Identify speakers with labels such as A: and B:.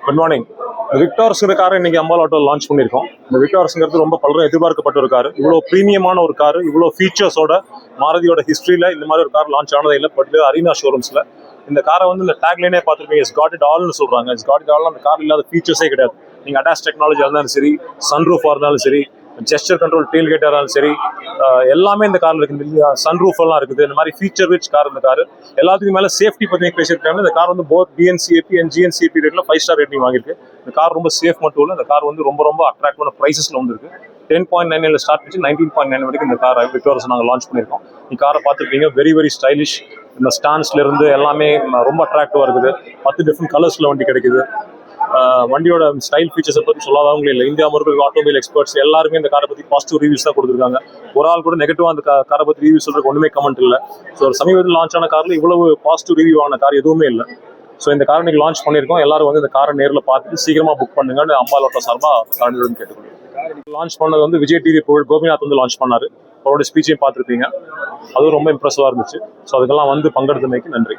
A: Good morning. இந்த விக்டார்ஸ்ங்கிற காரை இன்னைக்கு அம்பால் ஆட்டோ லான்ச் பண்ணியிருக்கோம். இந்த விக்டார்ஸ்ங்கிறது ரொம்ப பலரும் எதிர்பார்க்கப்பட்ட ஒரு கார். இவ்வளோ ப்ரீமியமான ஒரு கார், இவ்வளோ ஃபீச்சர்ஸோட மாருதியோட ஹிஸ்ட்ரியில் இந்த மாதிரி ஒரு கார் லான்ச் ஆனதே இல்லை. பட் அரீனா ஷோரூம்ஸில் இந்த காரை வந்து இந்த டேக்லைனே பார்த்துருப்பீங்க, இட்ஸ் காட் இட் ஆல்னு சொல்கிறாங்க. It's got it all. அந்த கார் இல்லாத ஃபீச்சர்ஸே கிடையாது. நீங்கள் அட்டாச் டெக்னாலஜி இருந்தாலும் சரி, சன்ரூஃபாக இருந்தாலும் சரி, ஜெஸ்டர் கண்ட்ரோல் டெயில் கேட்டாக இருந்தாலும் சரி, எல்லாமே இந்த காரில் இருக்குது. சன்ரூஃப் எல்லாம் இருக்குது. இந்த மாதிரி ஃபீச்சர் ரிச் கார் இந்த கார். எல்லாத்துக்கும் மேலே சேஃப்டி பற்றி பேசியிருக்காங்க. இந்த கார் வந்து போத் பிஎன்சிஏபி அண்ட் ஜிஎன்சிஏபி ரேட்டில் 5 ஸ்டார் ரேட்டிங் வாங்கியிருக்கு. இந்த கார் ரொம்ப சேஃப் மட்டும் இல்லை, இந்த கார் வந்து ரொம்ப ரொம்ப அட்ராக்டிவான ப்ரைஸஸில் வந்துருக்கு. 10.9 ஸ்டார்ட் பண்ணி 19.9 வரைக்கும் இந்த காரை விக்டோர்ஸ் நாங்கள் லான்ச் பண்ணியிருக்கோம். இந்த காரை பார்த்துருப்பீங்க, வெரி வெரி ஸ்டைலிஷ். இந்த ஸ்டாண்ட்ஸ்ல இருந்து எல்லாமே ரொம்ப அட்ராக்டிவாக இருக்குது. 10 டிஃப்ரெண்ட் கலர்ஸில் வண்டி கிடைக்குது. வண்டியோட ஸ்டைல் ஃபீச்சர்ஸை பற்றி சொல்லாதவங்களே இல்லை. இந்தியா முழுக்க ஆட்டோமொபைல் எக்ஸ்பர்ட்ஸ் எல்லாருமே இந்த காரை பற்றி பாசிட்டிவ் ரிவ்யூஸ் தான் கொடுத்துருக்காங்க. ஒரு ஆள் கூட நெகட்டிவாக அந்த காரை பற்றி ரிவ்யூ சொல்றதுக்கு ஒன்றுமே கமெண்ட் இல்லை. ஸோ ஒரு சமீபத்தில் லான்ச் ஆன காரில் இவ்வளவு பாசிட்டிவ் ரிவ்யூ ஆன கார் எதுவுமே இல்லை. ஸோ இந்த காரை இன்னைக்கு லான்ச் பண்ணியிருக்கோம். எல்லாரும் வந்து இந்த காரை நேரில் பார்த்துட்டு சீக்கிரமாக புக் பண்ணுங்கன்னு அம்பால் ஆட்டோ சார்பாக காரணம் கேட்டுக்கொள்ளுங்க. லான்ச் பண்ணது வந்து விஜய் டிவி புகழ் கோபிநாத் வந்து லான்ச் பண்ணாரு. அவரோட ஸ்பீச்சையும் பார்த்துருப்பீங்க, அதுவும் ரொம்ப இம்ப்ரெசிவாக இருந்துச்சு. ஸோ அதுக்கெல்லாம் வந்து பங்கெடுத்தமைக்கு நன்றி.